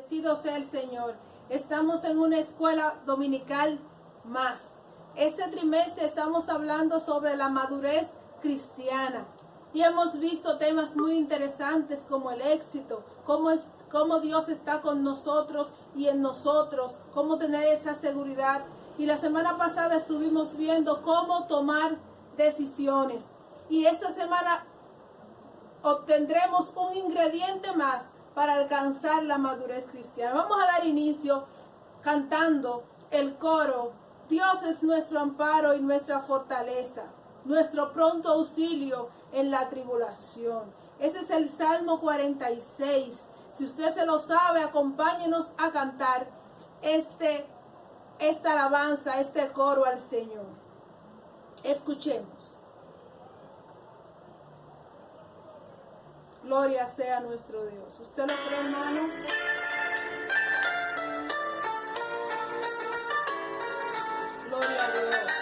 Bendecido sea el Señor. Estamos en una escuela dominical más. Este trimestre estamos hablando sobre la madurez cristiana. Y hemos visto temas muy interesantes como el éxito, cómo Dios está con nosotros y en nosotros, cómo tener esa seguridad. Y la semana pasada estuvimos viendo cómo tomar decisiones. Y esta semana obtendremos un ingrediente más para alcanzar la madurez cristiana. Vamos a dar inicio cantando el coro: Dios es nuestro amparo y nuestra fortaleza, nuestro pronto auxilio en la tribulación. Ese es el Salmo 46. Si usted se lo sabe, acompáñenos a cantar esta alabanza, este coro al Señor. Escuchemos. Gloria sea nuestro Dios. ¿Usted lo cree, hermano? Gloria a Dios.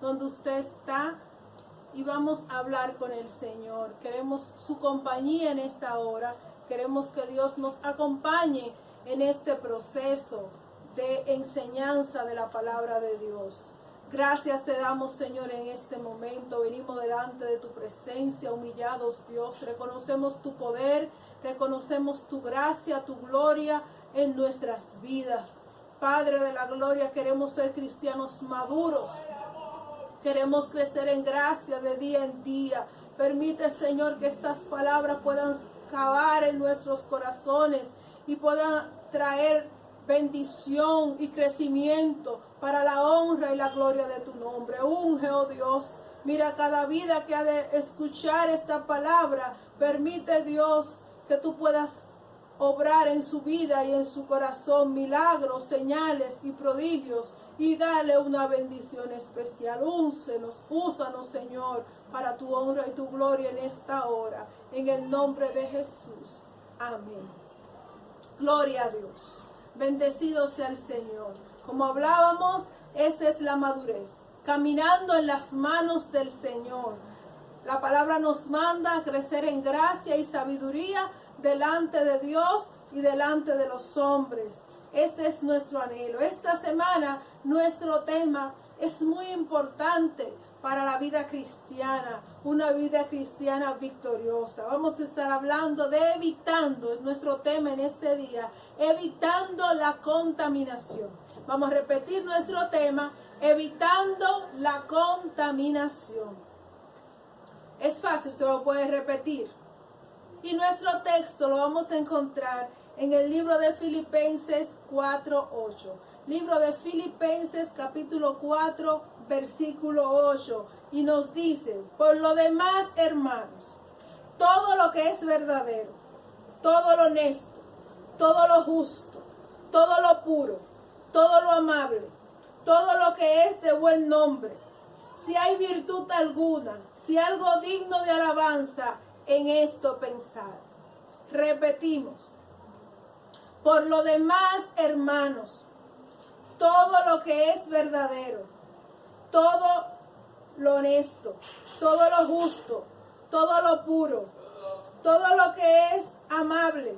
Donde usted está, y vamos a hablar con el Señor. Queremos su compañía en esta hora. Queremos que Dios nos acompañe en este proceso de enseñanza de la palabra de Dios. Gracias te damos, Señor, en este momento. Venimos delante de tu presencia, humillados, Dios. Reconocemos tu poder, reconocemos tu gracia, tu gloria en nuestras vidas. Padre de la gloria, queremos ser cristianos maduros. Queremos crecer en gracia de día en día. Permite, Señor, que estas palabras puedan cavar en nuestros corazones y puedan traer bendición y crecimiento para la honra y la gloria de tu nombre. Unge, oh Dios. Mira cada vida que ha de escuchar esta palabra. Permite, Dios, que tú puedas obrar en su vida y en su corazón milagros, señales y prodigios, y dale una bendición especial. Úsanos, Señor, para tu honra y tu gloria en esta hora, en el nombre de Jesús. Amén. Gloria a Dios. Bendecido sea el Señor. Como hablábamos, esta es la madurez, caminando en las manos del Señor. La palabra nos manda a crecer en gracia y sabiduría delante de Dios y delante de los hombres. Este es nuestro anhelo. Esta semana nuestro tema es muy importante para la vida cristiana, una vida cristiana victoriosa. Vamos a estar hablando de evitando, es nuestro tema en este día, evitando la contaminación. Vamos a repetir nuestro tema, evitando la contaminación. Es fácil, se lo puede repetir. Y nuestro texto lo vamos a encontrar en el libro de Filipenses 4:8. Libro de Filipenses capítulo 4, versículo 8. Y nos dice: por lo demás, hermanos, todo lo que es verdadero, todo lo honesto, todo lo justo, todo lo puro, todo lo amable, todo lo que es de buen nombre, si hay virtud alguna, si algo digno de alabanza, en esto pensar. Repetimos: por lo demás, hermanos, todo lo que es verdadero, todo lo honesto, todo lo justo, todo lo puro, todo lo que es amable,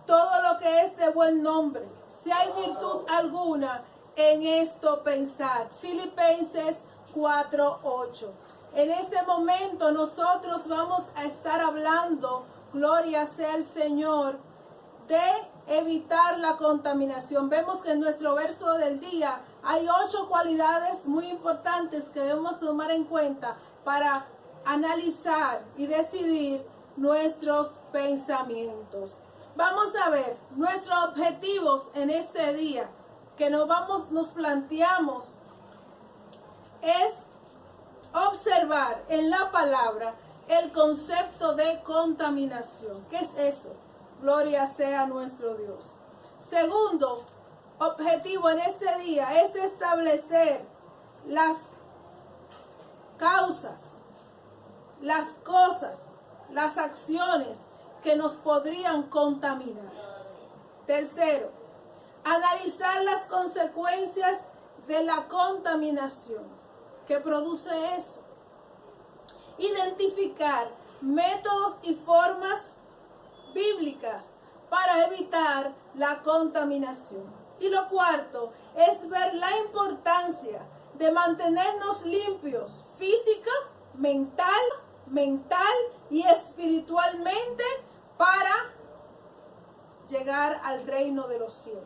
todo lo que es de buen nombre, si hay virtud alguna, en esto pensad. Filipenses 4:8. En este momento nosotros vamos a estar hablando, gloria sea al Señor, de evitar la contaminación. Vemos que en nuestro verso del día hay 8 cualidades muy importantes que debemos tomar en cuenta para analizar y decidir nuestros pensamientos. Vamos a ver nuestros objetivos en este día que nos planteamos es observar en la palabra el concepto de contaminación. ¿Qué es eso? Gloria sea a nuestro Dios. Segundo objetivo en este día es establecer las causas, las cosas, las acciones que nos podrían contaminar. Tercero, analizar las consecuencias de la contaminación que produce eso. Identificar métodos y formas bíblicas para evitar la contaminación. Y lo cuarto es ver la importancia de mantenernos limpios física, mental y espiritualmente para llegar al reino de los cielos.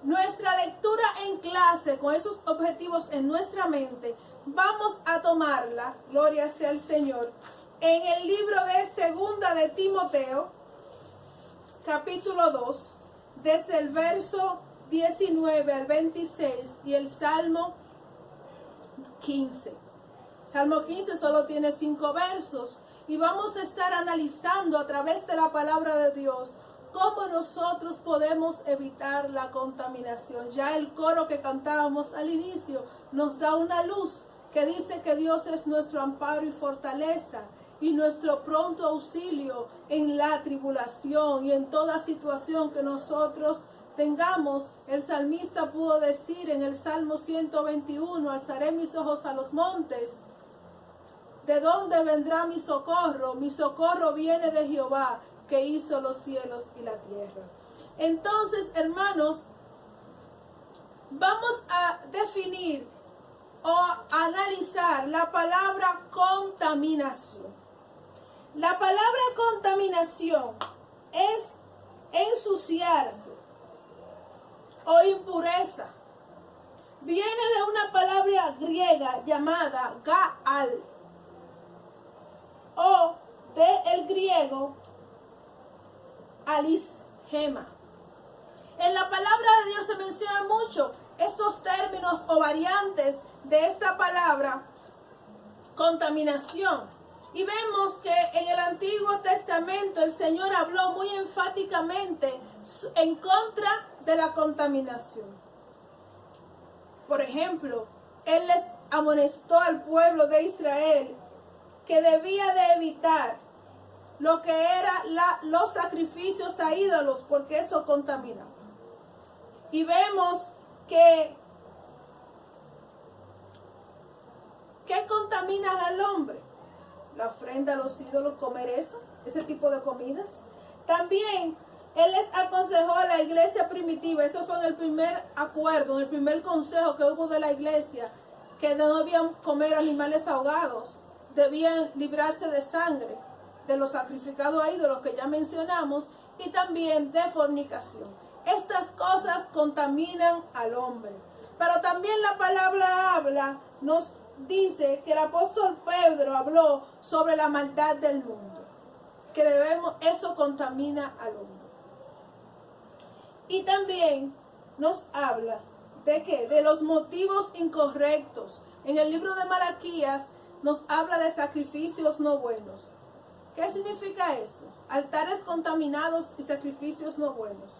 Nuestra lectura en clase con esos objetivos en nuestra mente, vamos a tomarla, gloria sea al Señor, en el libro de Segunda de Timoteo, capítulo 2, desde el verso 19 al 26 y el Salmo 15. Salmo 15 solo tiene 5 versos y vamos a estar analizando a través de la palabra de Dios cómo nosotros podemos evitar la contaminación. Ya el coro que cantábamos al inicio nos da una luz que dice que Dios es nuestro amparo y fortaleza y nuestro pronto auxilio en la tribulación y en toda situación que nosotros tengamos. El salmista pudo decir en el Salmo 121, alzaré mis ojos a los montes. ¿De dónde vendrá mi socorro? Mi socorro viene de Jehová, que hizo los cielos y la tierra. Entonces, hermanos, vamos a definir o analizar la palabra contaminación. La palabra contaminación es ensuciarse o impureza. Viene de una palabra griega llamada gaal o del griego alisgema. En la palabra de Dios se menciona mucho estos términos o variantes de esta palabra contaminación. Y vemos que en el Antiguo Testamento el Señor habló muy enfáticamente en contra de la contaminación. Por ejemplo, Él les amonestó al pueblo de Israel que debía de evitar lo que eran los sacrificios a ídolos, porque eso contamina. Y vemos que ¿qué contamina al hombre? La ofrenda a los ídolos, comer eso, ese tipo de comidas. También Él les aconsejó a la iglesia primitiva, eso fue en el primer acuerdo, en el primer consejo que hubo de la iglesia, que no debían comer animales ahogados, debían librarse de sangre, de los sacrificados a ídolos que ya mencionamos, y también de fornicación. Estas cosas contaminan al hombre. Pero también la palabra nos dice que el apóstol Pedro habló sobre la maldad del mundo, que debemos eso contamina al hombre. Y también nos habla de qué, de los motivos incorrectos. En el libro de Malaquías nos habla de sacrificios no buenos. ¿Qué significa esto? Altares contaminados y sacrificios no buenos.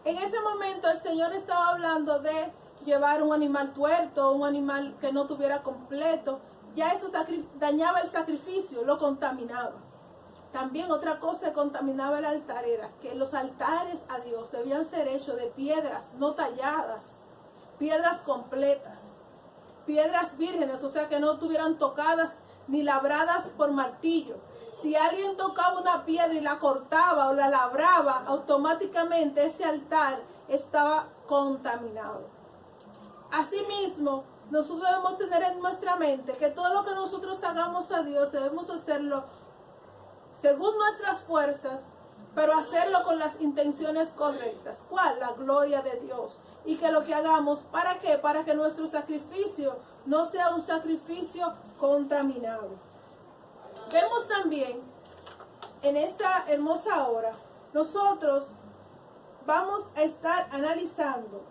En ese momento el Señor estaba hablando de llevar un animal tuerto, un animal que no tuviera completo. Ya eso dañaba el sacrificio, lo contaminaba. También otra cosa que contaminaba el altar era que los altares a Dios debían ser hechos de piedras no talladas, piedras completas, piedras vírgenes, o sea que no estuvieran tocadas ni labradas por martillo. Si alguien tocaba una piedra y la cortaba o la labraba, automáticamente ese altar estaba contaminado. Asimismo, nosotros debemos tener en nuestra mente que todo lo que nosotros hagamos a Dios debemos hacerlo según nuestras fuerzas, pero hacerlo con las intenciones correctas. ¿Cuál? La gloria de Dios. Y que lo que hagamos, ¿para qué? Para que nuestro sacrificio no sea un sacrificio contaminado. Vemos también en esta hermosa hora, nosotros vamos a estar analizando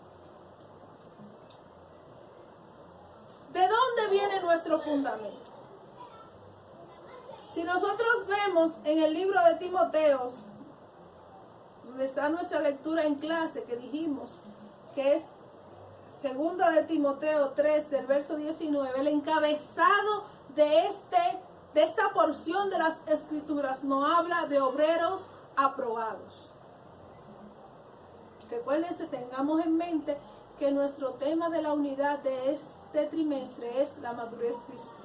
de dónde viene nuestro fundamento. Si nosotros vemos en el libro de Timoteo, donde está nuestra lectura en clase que dijimos que es 2 de Timoteo 3 del verso 19, el encabezado de esta porción de las escrituras nos habla de obreros aprobados. Recuérdense, tengamos en mente que nuestro tema de la unidad de este trimestre es la madurez cristiana.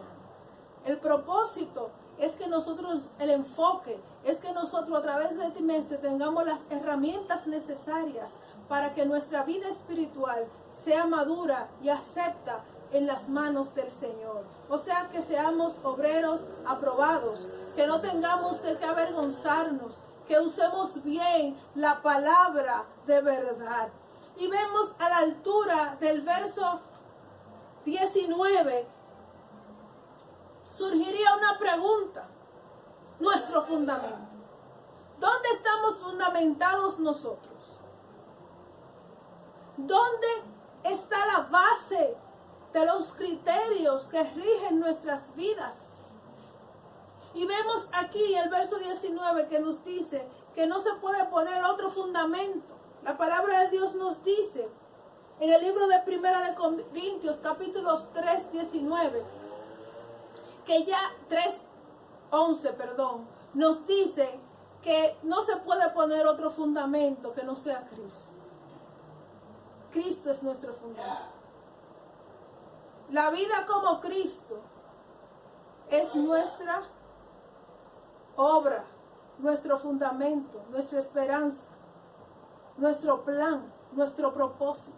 El propósito es que nosotros, el enfoque, es que nosotros a través de este trimestre tengamos las herramientas necesarias para que nuestra vida espiritual sea madura y acepta en las manos del Señor. O sea, que seamos obreros aprobados, que no tengamos de qué avergonzarnos, que usemos bien la palabra de verdad. Y vemos a la altura del verso 19, surgiría una pregunta, nuestro fundamento. ¿Dónde estamos fundamentados nosotros? ¿Dónde está la base de los criterios que rigen nuestras vidas? Y vemos aquí el verso 19 que nos dice que no se puede poner otro fundamento. La palabra de Dios nos dice en el libro de 1 de Corintios, capítulos 3, 19, que ya 3:11, nos dice que no se puede poner otro fundamento que no sea Cristo. Cristo es nuestro fundamento. La vida como Cristo es nuestra obra, nuestro fundamento, nuestra esperanza, nuestro plan, nuestro propósito.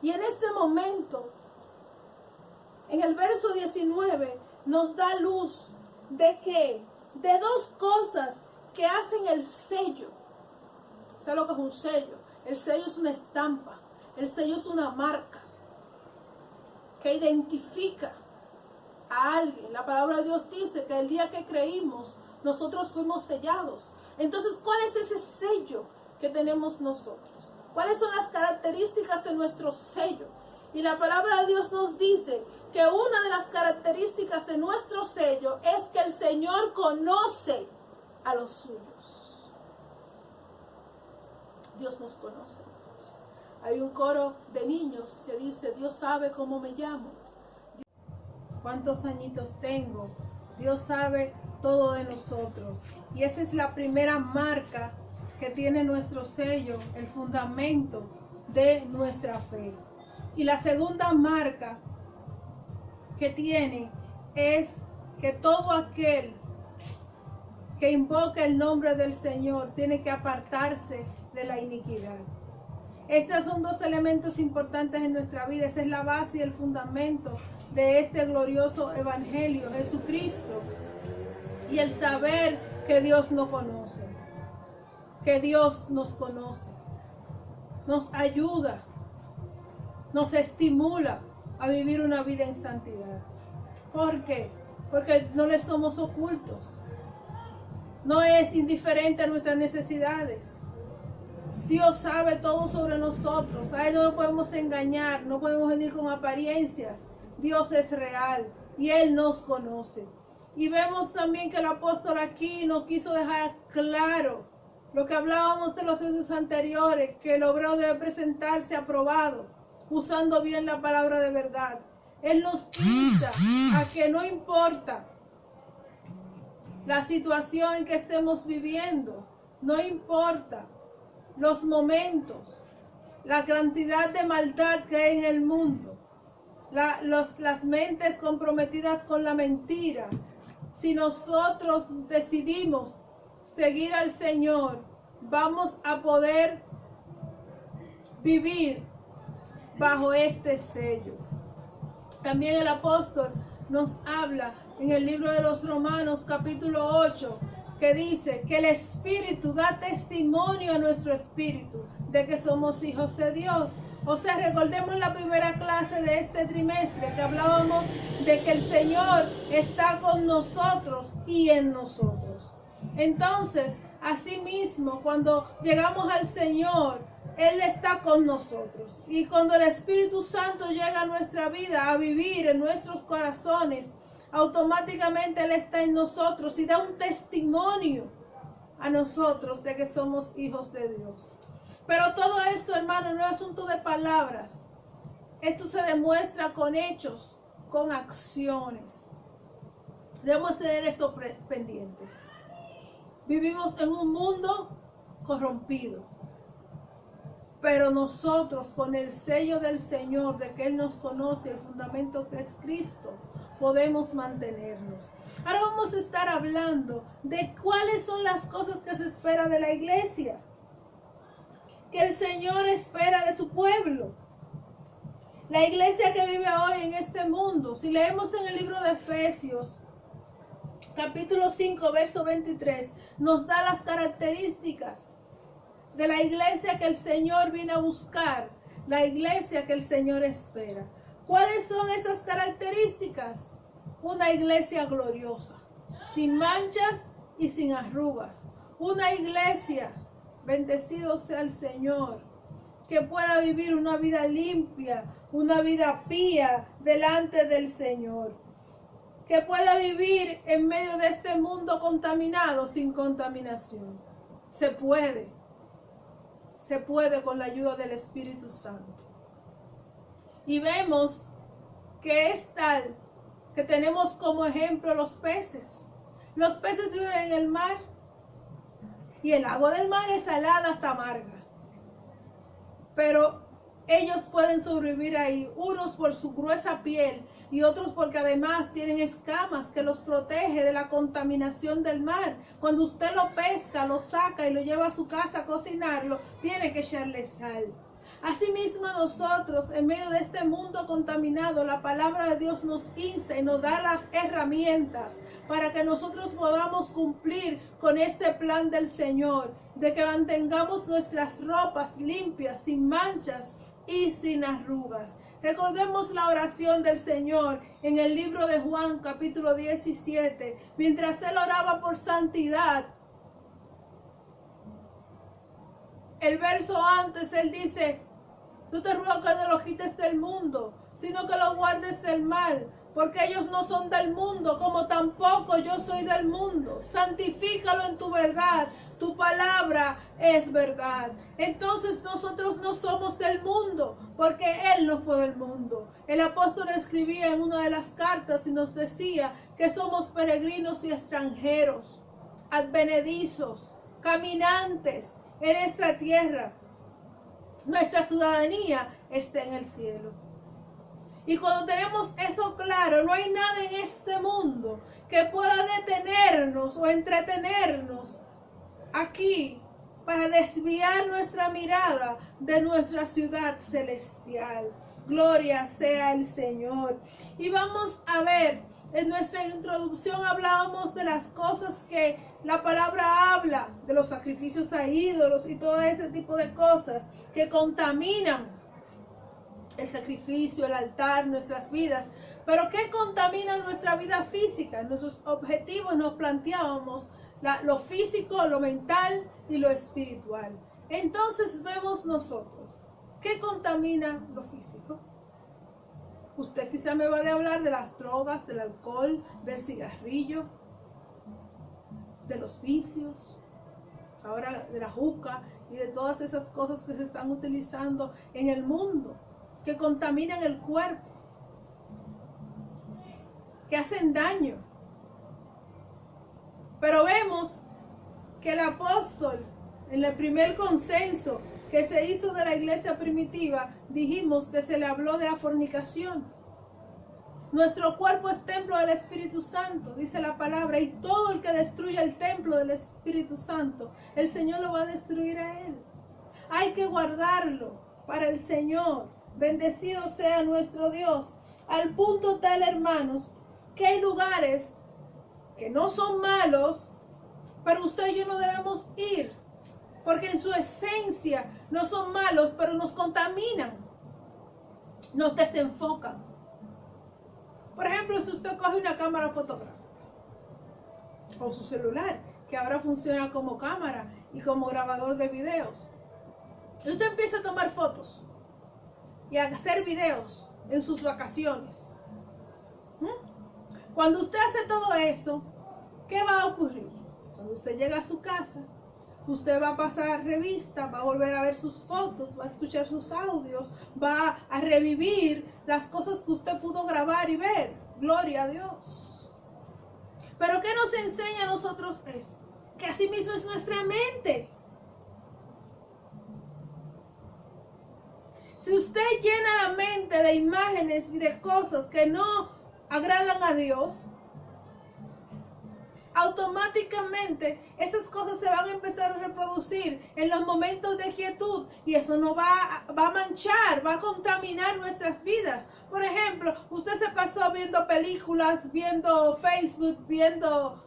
Y en este momento, en el verso 19, nos da luz de que de dos cosas que hacen el sello. ¿Sabes lo que es un sello? El sello es una estampa, el sello es una marca que identifica a alguien. La palabra de Dios dice que el día que creímos, nosotros fuimos sellados. Entonces, ¿cuál es ese sello que tenemos nosotros? ¿Cuáles son las características de nuestro sello? Y la palabra de Dios nos dice que una de las características de nuestro sello es que el Señor conoce a los suyos. Dios nos conoce. Hay un coro de niños que dice: Dios sabe cómo me llamo, cuántos añitos tengo, Dios sabe todo de nosotros. Y esa es la primera marca que tiene nuestro sello, el fundamento de nuestra fe. Y la segunda marca que tiene es que todo aquel que invoca el nombre del Señor tiene que apartarse de la iniquidad. Estos son dos elementos importantes en nuestra vida. Esa es la base y el fundamento de este glorioso evangelio, Jesucristo. Y el saber que Dios nos conoce, que Dios nos conoce, nos ayuda, nos estimula a vivir una vida en santidad. ¿Por qué? Porque no le somos ocultos. no es indiferente a nuestras necesidades. Dios sabe todo sobre nosotros. A Él no lo podemos engañar, no podemos venir con apariencias. Dios es real y Él nos conoce. Y vemos también que el apóstol aquí nos quiso dejar claro lo que hablábamos de los veces anteriores, que el obrero debe presentarse aprobado, usando bien la palabra de verdad. Él nos invita a que no importa la situación en que estemos viviendo, no importa los momentos, la cantidad de maldad que hay en el mundo, las mentes comprometidas con la mentira. Si nosotros decidimos seguir al Señor, vamos a poder vivir bajo este sello. También el apóstol nos habla en el libro de los Romanos capítulo 8, que dice que el Espíritu da testimonio a nuestro espíritu de que somos hijos de Dios. O sea, recordemos la primera clase de este trimestre que hablábamos de que el Señor está con nosotros y en nosotros. Entonces, asimismo, cuando llegamos al Señor, Él está con nosotros. Y cuando el Espíritu Santo llega a nuestra vida, a vivir en nuestros corazones, automáticamente Él está en nosotros y da un testimonio a nosotros de que somos hijos de Dios. Pero todo esto, hermano, no es asunto de palabras. Esto se demuestra con hechos, con acciones. Debemos tener esto pendiente. Vivimos en un mundo corrompido, pero nosotros, con el sello del Señor, de que Él nos conoce, el fundamento que es Cristo, podemos mantenernos. Ahora vamos a estar hablando de cuáles son las cosas que se espera de la iglesia, que el Señor espera de su pueblo. La iglesia que vive hoy en este mundo, si leemos en el libro de Efesios, capítulo 5, verso 23, nos da las características de la iglesia que el Señor vino a buscar, la iglesia que el Señor espera. ¿Cuáles son esas características? Una iglesia gloriosa, sin manchas y sin arrugas. Una iglesia, bendecido sea el Señor, que pueda vivir una vida limpia, una vida pía delante del Señor. Que pueda vivir en medio de este mundo contaminado sin contaminación. Se puede con la ayuda del Espíritu Santo. Y vemos que es tal que tenemos como ejemplo los peces. Los peces viven en el mar y el agua del mar es salada hasta amarga. Pero ellos pueden sobrevivir ahí, unos por su gruesa piel y otros porque además tienen escamas que los protege de la contaminación del mar. Cuando usted lo pesca, lo saca y lo lleva a su casa a cocinarlo, tiene que echarle sal. Asimismo nosotros, en medio de este mundo contaminado, la palabra de Dios nos insta y nos da las herramientas para que nosotros podamos cumplir con este plan del Señor, de que mantengamos nuestras ropas limpias, sin manchas y sin arrugas. Recordemos la oración del Señor en el libro de Juan, capítulo 17, mientras Él oraba por santidad. El verso antes, Él dice: yo te ruego que no lo quites del mundo, sino que lo guardes del mal, porque ellos no son del mundo, como tampoco yo soy del mundo. Santifícalo en tu verdad, tu palabra es verdad. Entonces nosotros no somos del mundo, porque Él no fue del mundo. El apóstol escribía en una de las cartas y nos decía que somos peregrinos y extranjeros, advenedizos, caminantes en esta tierra. Nuestra ciudadanía está en el cielo. Y cuando tenemos eso claro, no hay nada en este mundo que pueda detenernos o entretenernos aquí para desviar nuestra mirada de nuestra ciudad celestial. Gloria sea el Señor. Y vamos a ver, en nuestra introducción hablábamos de las cosas que la palabra habla, de los sacrificios a ídolos y todo ese tipo de cosas que contaminan el sacrificio, el altar, nuestras vidas. Pero ¿qué contamina nuestra vida física? Nuestros objetivos nos planteábamos lo físico, lo mental y lo espiritual. Entonces vemos nosotros, ¿qué contamina lo físico? Usted quizá me va a hablar de las drogas, del alcohol, del cigarrillo, de los vicios, ahora de la juca y de todas esas cosas que se están utilizando en el mundo, que contaminan el cuerpo, que hacen daño. Pero vemos que el apóstol, en el primer consenso que se hizo de la iglesia primitiva, dijimos que se le habló de la fornicación. Nuestro cuerpo es templo del Espíritu Santo, dice la palabra, y todo el que destruya el templo del Espíritu Santo, el Señor lo va a destruir a él. Hay que guardarlo para el Señor. Bendecido sea nuestro Dios. Al punto tal, hermanos, que hay lugares que no son malos, pero usted y yo no debemos ir, porque en su esencia no son malos, pero nos contaminan, nos desenfocan. Por ejemplo, si usted coge una cámara fotográfica o su celular, que ahora funciona como cámara y como grabador de videos, y usted empieza a tomar fotos y a hacer videos en sus vacaciones. Cuando usted hace todo eso, ¿qué va a ocurrir? Cuando usted llega a su casa, usted va a pasar revista, va a volver a ver sus fotos, va a escuchar sus audios, va a revivir las cosas que usted pudo grabar y ver. Gloria a Dios. Pero ¿qué nos enseña a nosotros eso? Que así mismo es nuestra mente. Si usted llena la mente de imágenes y de cosas que no agradan a Dios, automáticamente esas cosas se van a empezar a reproducir en los momentos de quietud, y eso no va a manchar, va a contaminar nuestras vidas. Por ejemplo, usted se pasó viendo películas, viendo Facebook,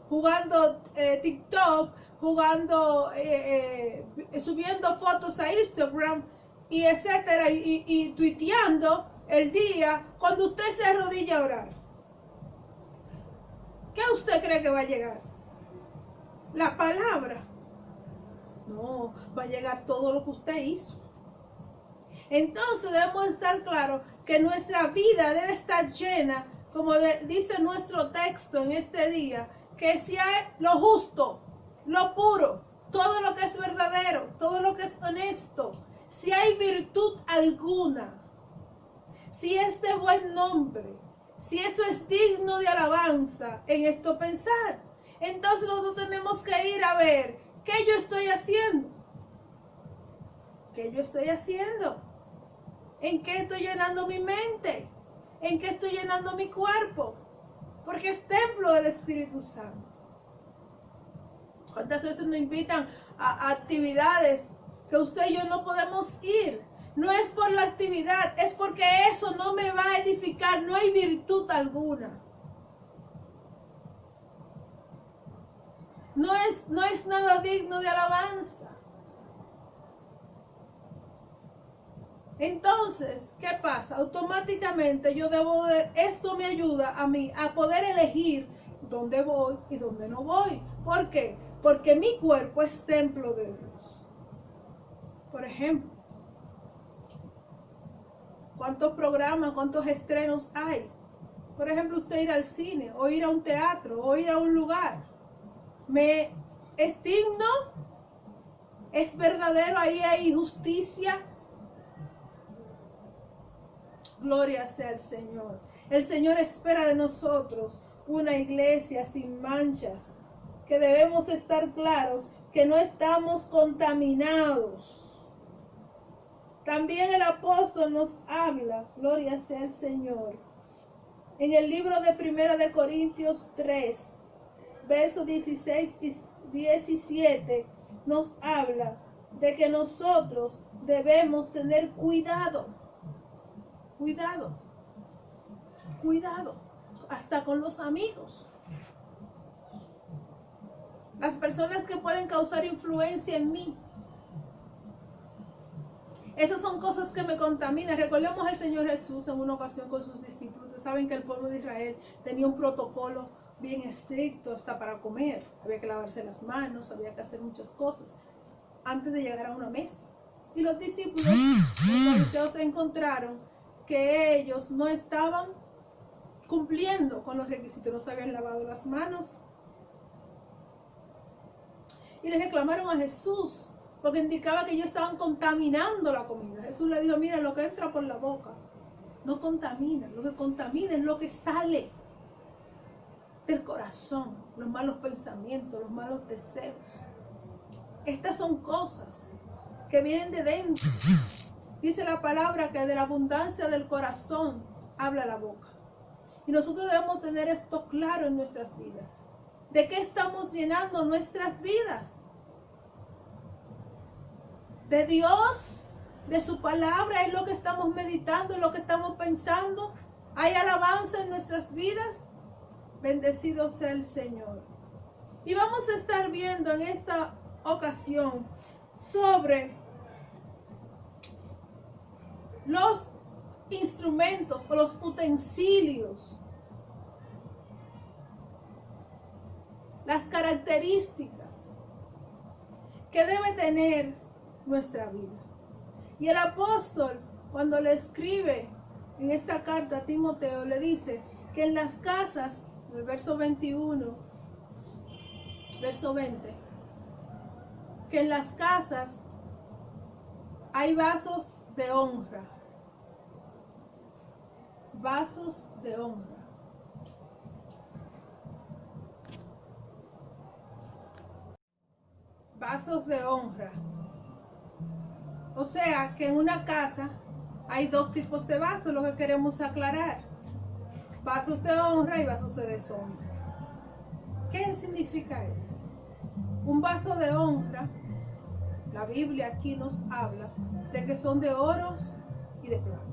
jugando TikTok, subiendo fotos a Instagram y etcétera, y tuiteando el día cuando usted se arrodilla a orar. ¿Qué usted cree que va a llegar? ¿La palabra? No, va a llegar todo lo que usted hizo. Entonces debemos estar claros que nuestra vida debe estar llena, como dice nuestro texto en este día, que si hay lo justo, lo puro, todo lo que es verdadero, todo lo que es honesto, si hay virtud alguna, si es de buen nombre, si eso es digno de alabanza, en esto pensar. Entonces nosotros tenemos que ir a ver qué yo estoy haciendo. ¿Qué yo estoy haciendo? ¿En qué estoy llenando mi mente? ¿En qué estoy llenando mi cuerpo? Porque es templo del Espíritu Santo. ¿Cuántas veces nos invitan a actividades que usted y yo no podemos ir? No es por la actividad, es porque eso no me va a edificar, no hay virtud alguna. No es nada digno de alabanza. Entonces, ¿qué pasa? Automáticamente esto me ayuda a mí a poder elegir dónde voy y dónde no voy. ¿Por qué? Porque mi cuerpo es templo de Dios. Por ejemplo, ¿cuántos programas, cuántos estrenos hay? Por ejemplo, usted ir al cine, o ir a un teatro, o ir a un lugar. ¿Es digno? ¿Es verdadero? ¿Ahí hay justicia? Gloria sea al Señor. El Señor espera de nosotros una iglesia sin manchas, que debemos estar claros que no estamos contaminados. También el apóstol nos habla, gloria sea al Señor, en el libro de 1 de Corintios 3, versos 16 y 17, nos habla de que nosotros debemos tener cuidado, hasta con los amigos. Las personas que pueden causar influencia en mí. Esas son cosas que me contaminan. Recordemos al Señor Jesús en una ocasión con sus discípulos. Ustedes saben que el pueblo de Israel tenía un protocolo bien estricto hasta para comer. Había que lavarse las manos, había que hacer muchas cosas antes de llegar a una mesa. Y los discípulos, los fariseos, encontraron que ellos no estaban cumpliendo con los requisitos, no se habían lavado las manos. Y le reclamaron a Jesús, porque indicaba que ellos estaban contaminando la comida. Jesús le dijo, mira, lo que entra por la boca no contamina, lo que contamina es lo que sale del corazón, los malos pensamientos, los malos deseos. Estas son cosas que vienen de dentro. Dice la palabra que de la abundancia del corazón habla la boca. Y nosotros debemos tener esto claro en nuestras vidas. ¿De qué estamos llenando nuestras vidas? ¿De Dios? ¿De su palabra? ¿Es lo que estamos meditando? ¿Es lo que estamos pensando? ¿Hay alabanza en nuestras vidas? Bendecido sea el Señor. Y vamos a estar viendo en esta ocasión sobre los instrumentos o los utensilios, las características que debe tener nuestra vida. Y el apóstol, cuando le escribe en esta carta a Timoteo, le dice que en las casas, en el verso 21, verso 20, que en las casas hay vasos de honra. Vasos de honra. Vasos de honra. O sea que en una casa hay dos tipos de vasos, lo que queremos aclarar. Vasos de honra y vasos de deshonra. ¿Qué significa esto? Un vaso de honra, la Biblia aquí nos habla de que son de oros y de plata.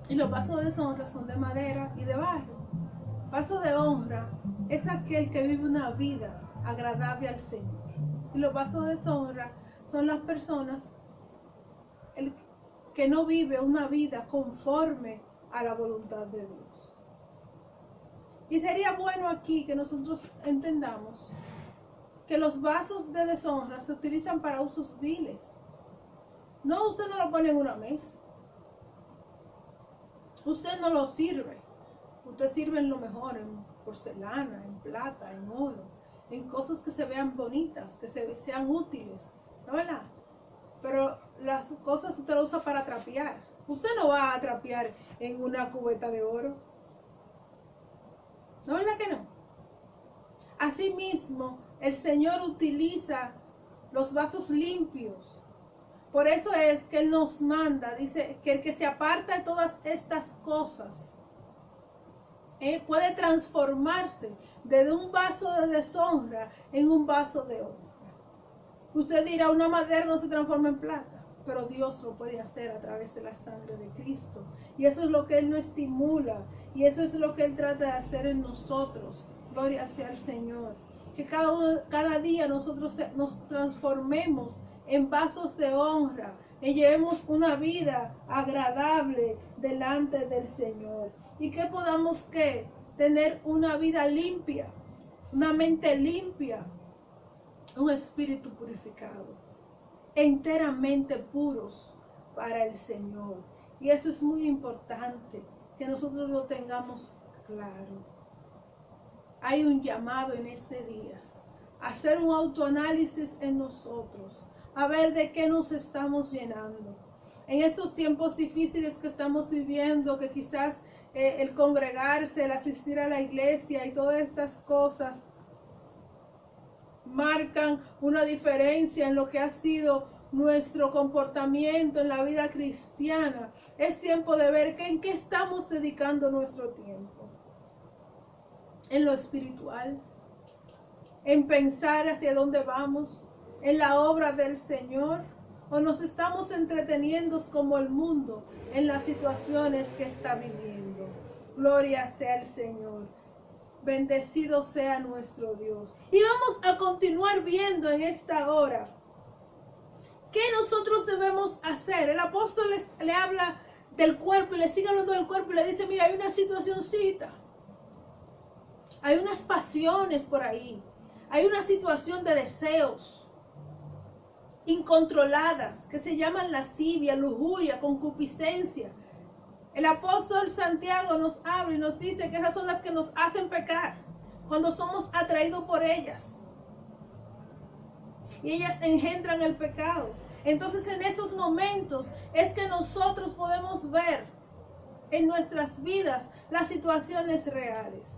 Y los vasos de deshonra son de madera y de barro. Vaso de honra es aquel que vive una vida agradable al Señor. Y los vasos de deshonra son las personas que no vive una vida conforme a la voluntad de Dios. Y sería bueno aquí que nosotros entendamos que los vasos de deshonra se utilizan para usos viles. No, usted no lo pone en una mesa. Usted no lo sirve. Usted sirve en lo mejor, en porcelana, en plata, en oro, en cosas que se vean bonitas, que sean útiles, ¿no es verdad? Pero las cosas usted las usa para trapear. Usted no va a trapear en una cubeta de oro. ¿No es verdad que no? Asimismo, el Señor utiliza los vasos limpios. Por eso es que Él nos manda, dice, que el que se aparta de todas estas cosas puede transformarse desde un vaso de deshonra en un vaso de honra. Usted dirá, una madera no se transforma en plata, pero Dios lo puede hacer a través de la sangre de Cristo. Y eso es lo que Él nos estimula, y eso es lo que Él trata de hacer en nosotros. Gloria sea al Señor. Que cada día nosotros nos transformemos en vasos de honra, y llevemos una vida agradable delante del Señor. Y que podamos tener una vida limpia, una mente limpia, un espíritu purificado, enteramente puros para el Señor. Y eso es muy importante, que nosotros lo tengamos claro. Hay un llamado en este día a hacer un autoanálisis en nosotros, a ver de qué nos estamos llenando. En estos tiempos difíciles que estamos viviendo, que quizás el congregarse, el asistir a la iglesia y todas estas cosas marcan una diferencia en lo que ha sido nuestro comportamiento en la vida cristiana. Es tiempo de ver en qué estamos dedicando nuestro tiempo. En lo espiritual, en pensar hacia dónde vamos, en la obra del Señor, o nos estamos entreteniendo como el mundo en las situaciones que está viviendo. Gloria sea al Señor. Bendecido sea nuestro Dios. Y vamos a continuar viendo en esta hora qué nosotros debemos hacer. El apóstol le habla del cuerpo y le sigue hablando del cuerpo y le dice, mira, hay una situacioncita. Hay unas pasiones por ahí. Hay una situación de deseos incontroladas que se llaman lascivia, lujuria, concupiscencia. El apóstol Santiago nos habla y nos dice que esas son las que nos hacen pecar cuando somos atraídos por ellas. Y ellas engendran el pecado. Entonces en esos momentos es que nosotros podemos ver en nuestras vidas las situaciones reales.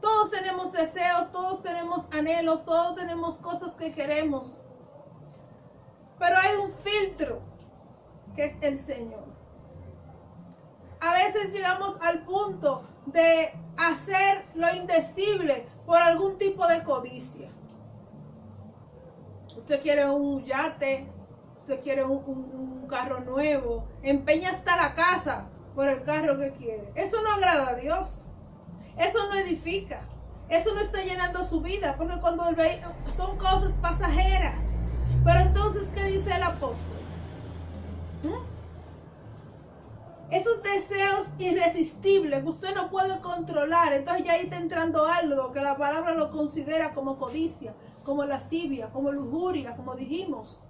Todos tenemos deseos, todos tenemos anhelos, todos tenemos cosas que queremos. Pero hay un filtro que es el Señor. A veces llegamos al punto de hacer lo indecible por algún tipo de codicia. Usted quiere un yate, usted quiere un carro nuevo, empeña hasta la casa por el carro que quiere. Eso no agrada a Dios. Eso no edifica. Eso no está llenando su vida, porque cuando son cosas pasajeras. Pero entonces, ¿qué dice el apóstol? Esos deseos irresistibles que usted no puede controlar, entonces ya ahí está entrando algo que la palabra lo considera como codicia, como lascivia, como lujuria, como dijimos,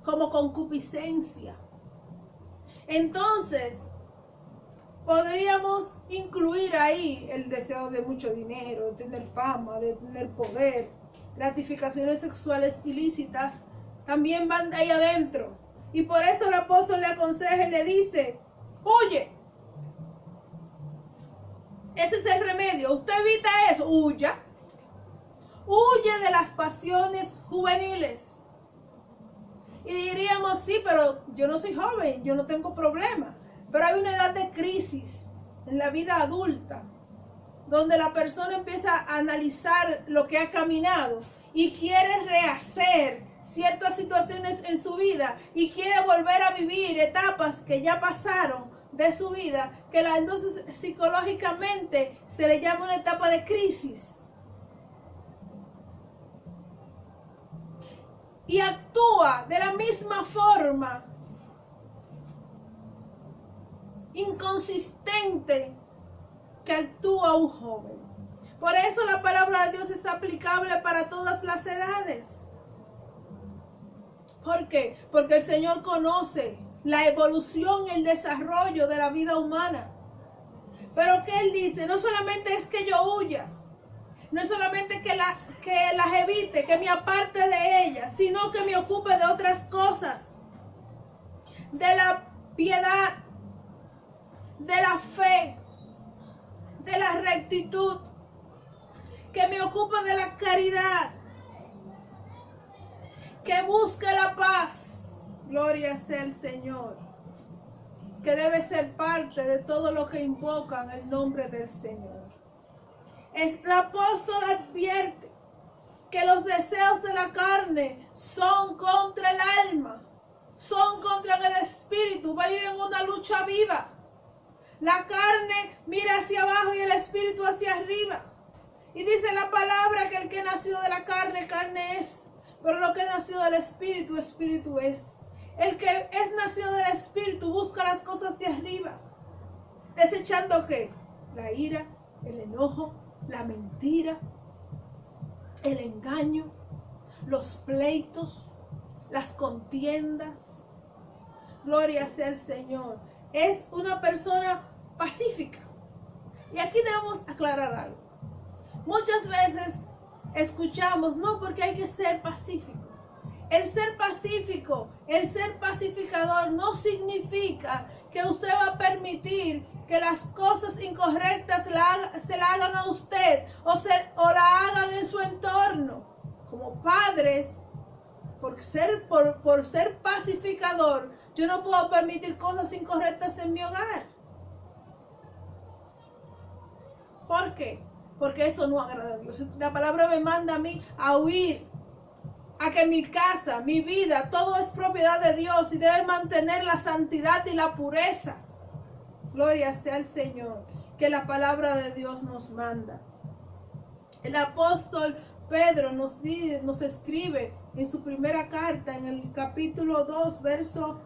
como concupiscencia. Entonces, podríamos incluir ahí el deseo de mucho dinero, de tener fama, de tener poder, gratificaciones sexuales ilícitas, también van ahí adentro. Y por eso el apóstol le aconseja y le dice, huye. Ese es el remedio. Usted evita eso, huya. Huye de las pasiones juveniles. Y diríamos, sí, pero yo no soy joven, yo no tengo problema. Pero hay una edad de crisis en la vida adulta, donde la persona empieza a analizar lo que ha caminado y quiere rehacer ciertas situaciones en su vida y quiere volver a vivir etapas que ya pasaron de su vida, que entonces psicológicamente se le llama una etapa de crisis. Y actúa de la misma forma inconsistente que actúa un joven. Por eso la palabra de Dios es aplicable para todas las edades. ¿Por qué? Porque el Señor conoce la evolución y el desarrollo de la vida humana. Pero ¿qué Él dice? No solamente es que yo huya, no es solamente que las evite, que me aparte de ellas, sino que me ocupe de otras cosas, de la piedad, de la fe, de la rectitud, que me ocupe de la caridad, que busque la paz. Gloria sea el Señor, que debe ser parte de todo lo que invocan el nombre del Señor. El apóstol advierte que los deseos de la carne son contra el alma, son contra el espíritu, va a vivir en una lucha viva. La carne mira hacia abajo y el espíritu hacia arriba. Y dice la palabra que el que nació de la carne, carne es. Pero lo que nació del espíritu, espíritu es. El que es nacido del espíritu busca las cosas hacia arriba. ¿Desechando qué? La ira, el enojo, la mentira, el engaño, los pleitos, las contiendas. Gloria sea el Señor. Es una persona pacífica. Y aquí debemos aclarar algo. Muchas veces escuchamos, no, porque hay que ser pacífico. El ser pacífico, el ser pacificador no significa que usted va a permitir que las cosas incorrectas se la hagan a usted o la hagan en su entorno. Como padres, por ser pacificador, yo no puedo permitir cosas incorrectas en mi hogar. ¿Por qué? Porque eso no agrada a Dios. La palabra me manda a mí a huir, a que mi casa, mi vida, todo es propiedad de Dios y debe mantener la santidad y la pureza. Gloria sea al Señor, que la palabra de Dios nos manda. El apóstol Pedro nos escribe en su primera carta, en el capítulo 2, verso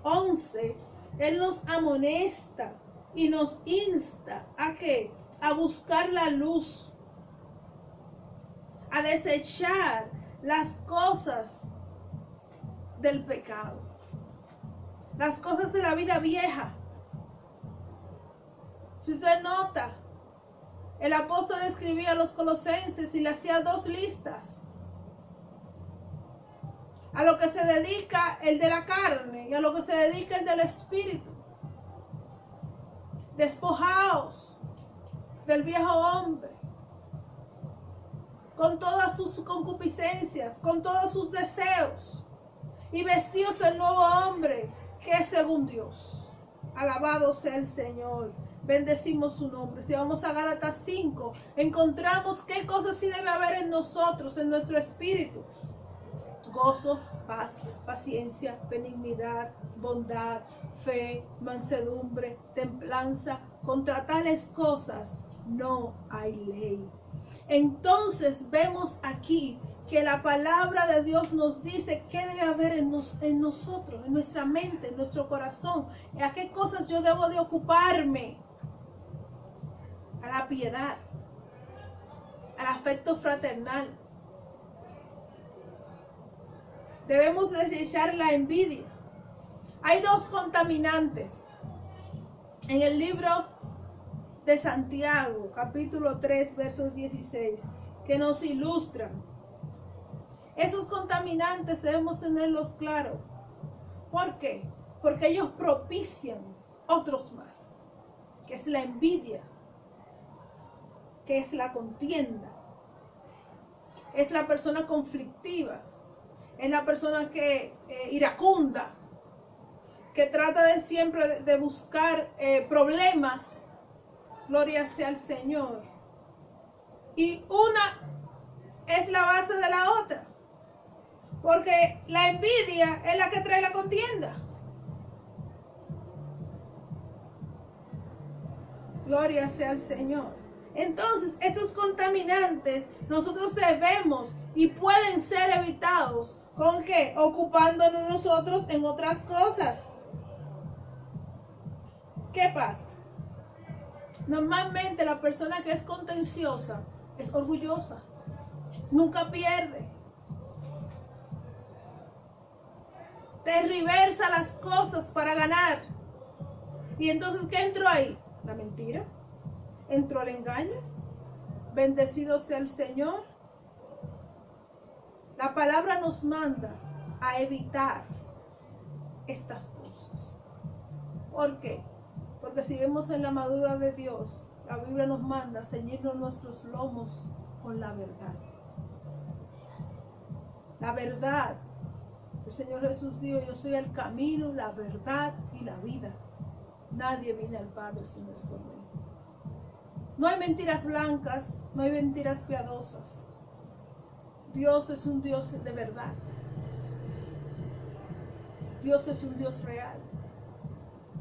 11, Él nos amonesta y nos insta ¿a qué? a buscar la luz, a desechar las cosas del pecado, las cosas de la vida vieja. Si usted nota, el apóstol escribía a los colosenses y le hacía 2 listas: a lo que se dedica el de la carne y a lo que se dedica el del espíritu. Despojaos del viejo hombre, con todas sus concupiscencias, con todos sus deseos, y vestíos del nuevo hombre, que es según Dios. Alabado sea el Señor. Bendecimos su nombre. Si vamos a Gálatas 5, encontramos qué cosas sí debe haber en nosotros, en nuestro espíritu: gozo, paz, paciencia, benignidad, bondad, fe, mansedumbre, templanza. Contra tales cosas no hay ley. Entonces vemos aquí que la palabra de Dios nos dice qué debe haber en nosotros, en nuestra mente, en nuestro corazón. ¿A qué cosas yo debo de ocuparme? A la piedad, al afecto fraternal. Debemos desechar la envidia. Hay 2 contaminantes en el libro de Santiago, capítulo 3, versos 16, que nos ilustran. Esos contaminantes debemos tenerlos claros. ¿Por qué? Porque ellos propician otros más, que es la envidia, que es la contienda, es la persona conflictiva, es la persona que iracunda, que trata de siempre de buscar problemas. Gloria sea al Señor. Y una es la base de la otra, porque la envidia es la que trae la contienda. Gloria sea al Señor. Entonces, estos contaminantes nosotros debemos y pueden ser evitados. ¿Con qué? Ocupándonos nosotros en otras cosas. ¿Qué pasa? Normalmente la persona que es contenciosa es orgullosa. Nunca pierde. Tergiversa las cosas para ganar. Y entonces, ¿qué entró ahí? La mentira. Entró el engaño. Bendecido sea el Señor. La palabra nos manda a evitar estas cosas. ¿Por qué? Porque si vemos en la armadura de Dios, la Biblia nos manda a ceñirnos nuestros lomos con la verdad. La verdad. El Señor Jesús dijo: yo soy el camino, la verdad y la vida. Nadie viene al Padre si no es por mí. No hay mentiras blancas, no hay mentiras piadosas. Dios es un Dios de verdad. Dios es un Dios real.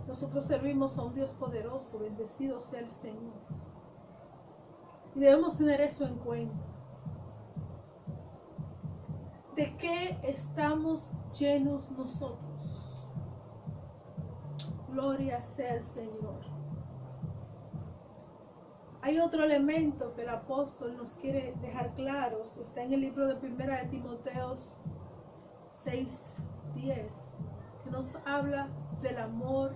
Nosotros servimos a un Dios poderoso. Bendecido sea el Señor. Y debemos tener eso en cuenta. ¿De qué estamos llenos nosotros? Gloria sea el Señor. Hay otro elemento que el apóstol nos quiere dejar claros. Está en el libro de 1 de Timoteo 6:10, que nos habla del amor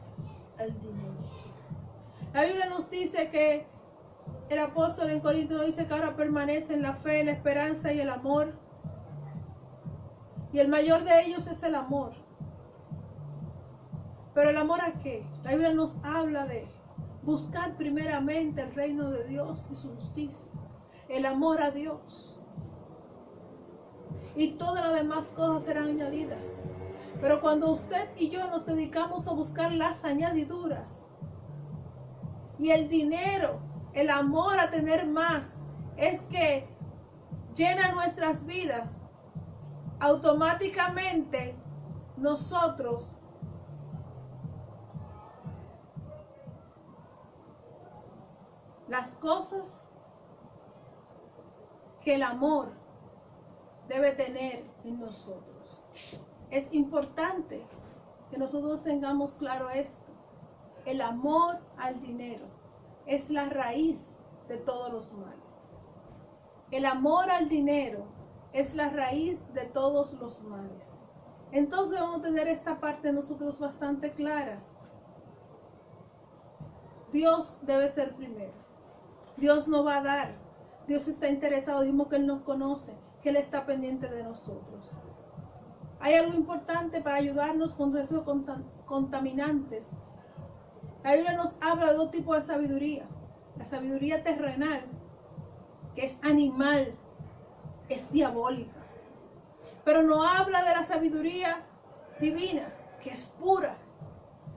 al dinero. La Biblia nos dice que el apóstol en Corinto nos dice que ahora permanecen la fe, la esperanza y el amor. Y el mayor de ellos es el amor. ¿Pero el amor a qué? La Biblia nos habla de buscar primeramente el reino de Dios y su justicia. El amor a Dios. Y todas las demás cosas serán añadidas. Pero cuando usted y yo nos dedicamos a buscar las añadiduras y el dinero, el amor a tener más, es que llena nuestras vidas, automáticamente nosotros las cosas que el amor debe tener en nosotros. Es importante que nosotros tengamos claro esto. El amor al dinero es la raíz de todos los males. El amor al dinero es la raíz de todos los males. Entonces vamos a tener esta parte nosotros bastante claras. Dios debe ser primero. Dios no va a dar. Dios está interesado. Dijimos que Él nos conoce, que Él está pendiente de nosotros. Hay algo importante para ayudarnos con estos contaminantes. La Biblia nos habla de dos tipos de sabiduría. La sabiduría terrenal, que es animal, es diabólica. Pero no habla de la sabiduría divina, que es pura,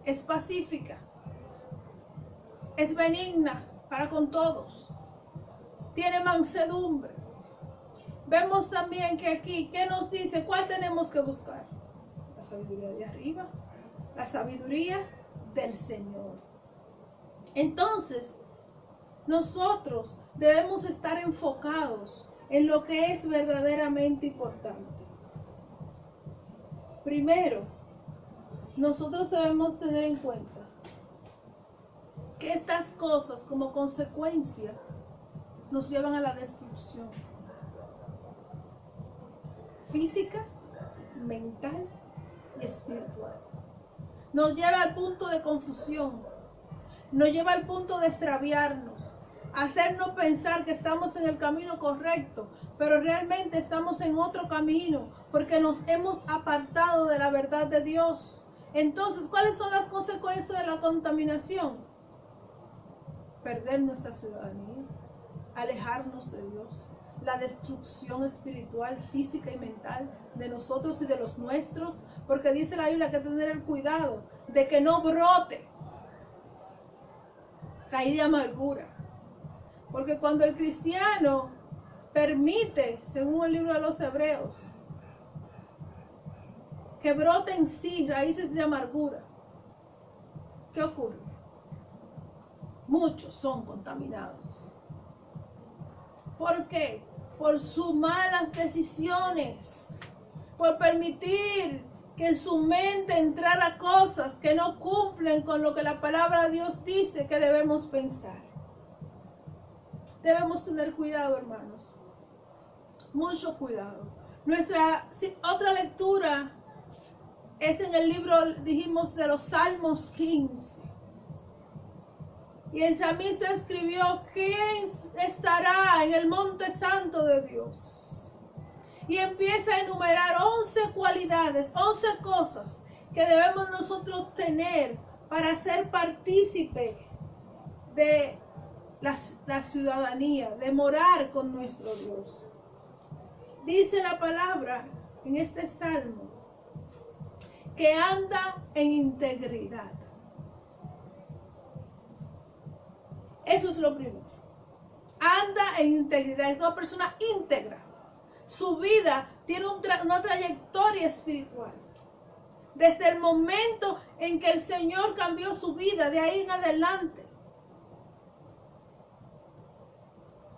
es pacífica, es benigna para con todos, tiene mansedumbre. Vemos también que aquí, ¿qué nos dice? ¿Cuál tenemos que buscar? La sabiduría de arriba, la sabiduría del Señor. Entonces, nosotros debemos estar enfocados en lo que es verdaderamente importante. Primero, nosotros debemos tener en cuenta que estas cosas como consecuencia nos llevan a la destrucción física, mental y espiritual. Nos lleva al punto de confusión, nos lleva al punto de extraviarnos, hacernos pensar que estamos en el camino correcto, pero realmente estamos en otro camino porque nos hemos apartado de la verdad de Dios. Entonces, ¿cuáles son las consecuencias de la contaminación? Perder nuestra ciudadanía, alejarnos de Dios, la destrucción espiritual, física y mental de nosotros y de los nuestros, porque dice la Biblia que hay que tener el cuidado de que no brote raíz de amargura. Porque cuando el cristiano permite, según el libro de los Hebreos, que brote en sí raíces de amargura, ¿qué ocurre? Muchos son contaminados. ¿Por qué? Por sus malas decisiones, por permitir que en su mente entrara cosas que no cumplen con lo que la palabra de Dios dice que debemos pensar. Debemos tener cuidado, hermanos. Mucho cuidado. Nuestra otra lectura es en el libro, dijimos, de los Salmos 15. Y el salmista escribió: ¿quién estará en el monte santo de Dios? Y empieza a enumerar 11 cualidades, 11 cosas que debemos nosotros tener para ser partícipe de la ciudadanía, de morar con nuestro Dios. Dice la palabra en este salmo que anda en integridad. Eso es lo primero. Anda en integridad. Es una persona íntegra. Su vida tiene una trayectoria espiritual. Desde el momento en que el Señor cambió su vida, de ahí en adelante.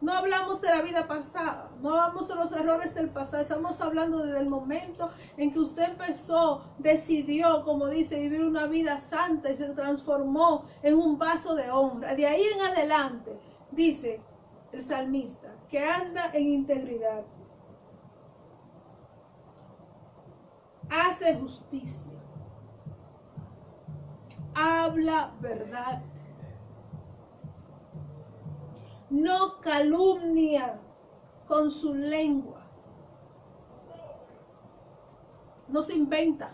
No hablamos de la vida pasada, no hablamos de los errores del pasado, estamos hablando desde el momento en que usted decidió, como dice, vivir una vida santa y se transformó en un vaso de honra. De ahí en adelante, dice el salmista, que anda en integridad, hace justicia, habla verdad, no calumnia con su lengua, no se inventa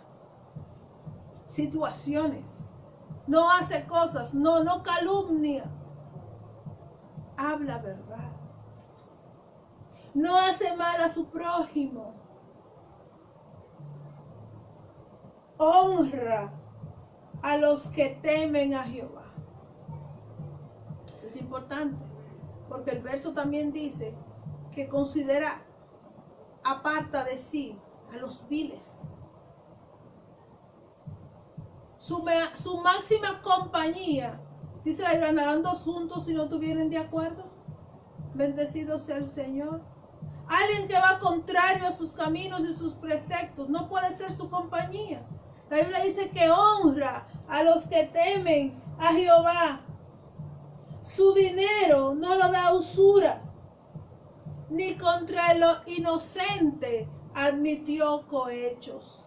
situaciones, no hace cosas, no calumnia, habla verdad, no hace mal a su prójimo, honra a los que temen a Jehová. Eso es importante, porque el verso también dice que considera, aparta de sí a los viles. Su máxima compañía, dice la Biblia, andarán dos juntos si no estuvieren de acuerdo. Bendecido sea el Señor. Alguien que va contrario a sus caminos y sus preceptos no puede ser su compañía. La Biblia dice que honra a los que temen a Jehová. Su dinero no lo da usura, ni contra lo inocente admitió cohechos.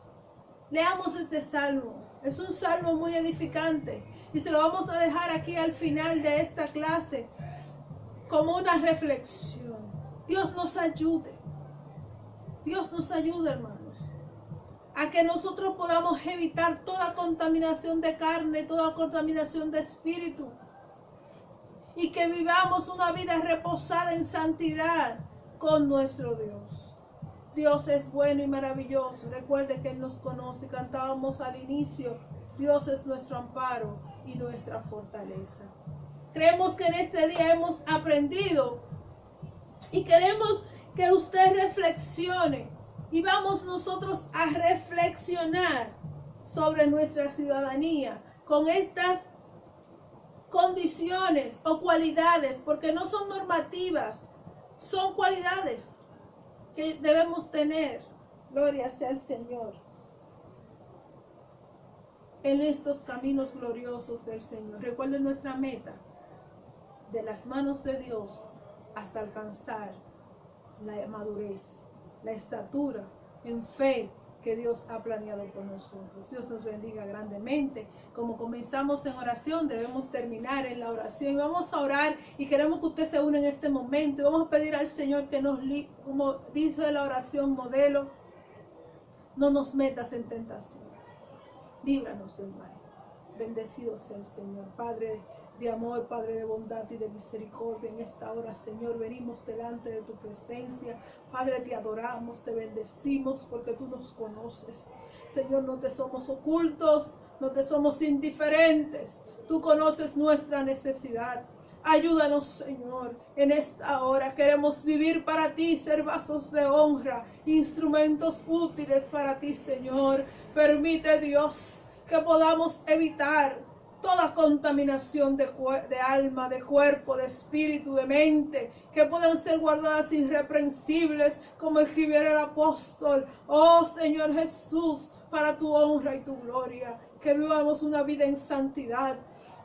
Leamos este salmo. Es un salmo muy edificante y se lo vamos a dejar aquí al final de esta clase como una reflexión. Dios nos ayude. Dios nos ayude, hermanos, a que nosotros podamos evitar toda contaminación de carne, toda contaminación de espíritu, y que vivamos una vida reposada en santidad con nuestro Dios. Dios es bueno y maravilloso. Recuerde que Él nos conoce. Cantábamos al inicio, Dios es nuestro amparo y nuestra fortaleza. Creemos que en este día hemos aprendido y queremos que usted reflexione, y vamos nosotros a reflexionar sobre nuestra ciudadanía con estas condiciones o cualidades, porque no son normativas, son cualidades que debemos tener. Gloria sea al Señor en estos caminos gloriosos del Señor. Recuerden nuestra meta: de las manos de Dios hasta alcanzar la madurez, la estatura en fe que Dios ha planeado por nosotros. Dios nos bendiga grandemente. Como comenzamos en oración, debemos terminar en la oración. Vamos a orar y queremos que usted se una en este momento. Vamos a pedir al Señor que nos, como dice la oración modelo, no nos metas en tentación. Líbranos del mal. Bendecido sea el Señor. Padre de amor, Padre de bondad y de misericordia, en esta hora, Señor, venimos delante de tu presencia. Padre, te adoramos, te bendecimos porque tú nos conoces. Señor, no te somos ocultos, no te somos indiferentes. Tú conoces nuestra necesidad. Ayúdanos, Señor, en esta hora. Queremos vivir para ti, ser vasos de honra, instrumentos útiles para ti, Señor. Permite, Dios, que podamos evitar toda contaminación de alma, de cuerpo, de espíritu, de mente, que puedan ser guardadas irreprensibles, como escribiera el apóstol. Oh Señor Jesús, para tu honra y tu gloria, que vivamos una vida en santidad.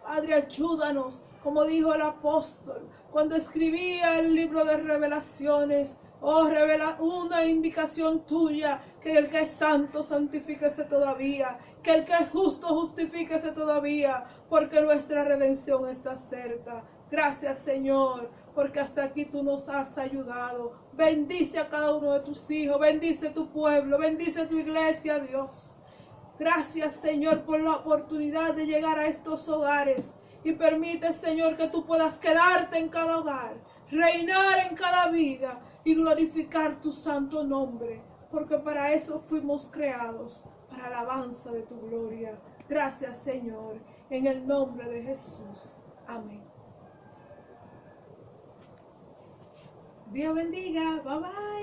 Padre, ayúdanos, como dijo el apóstol cuando escribía el libro de Revelaciones. Oh, revela una indicación tuya, que el que es santo santifíquese todavía, que el que es justo justifíquese todavía, porque nuestra redención está cerca. Gracias, Señor, porque hasta aquí tú nos has ayudado. Bendice a cada uno de tus hijos, bendice tu pueblo, bendice tu iglesia, Dios. Gracias, Señor, por la oportunidad de llegar a estos hogares, y permite, Señor, que tú puedas quedarte en cada hogar, reinar en cada vida y glorificar tu santo nombre, porque para eso fuimos creados, para alabanza de tu gloria. Gracias, Señor, en el nombre de Jesús. Amén. Dios bendiga. Bye bye.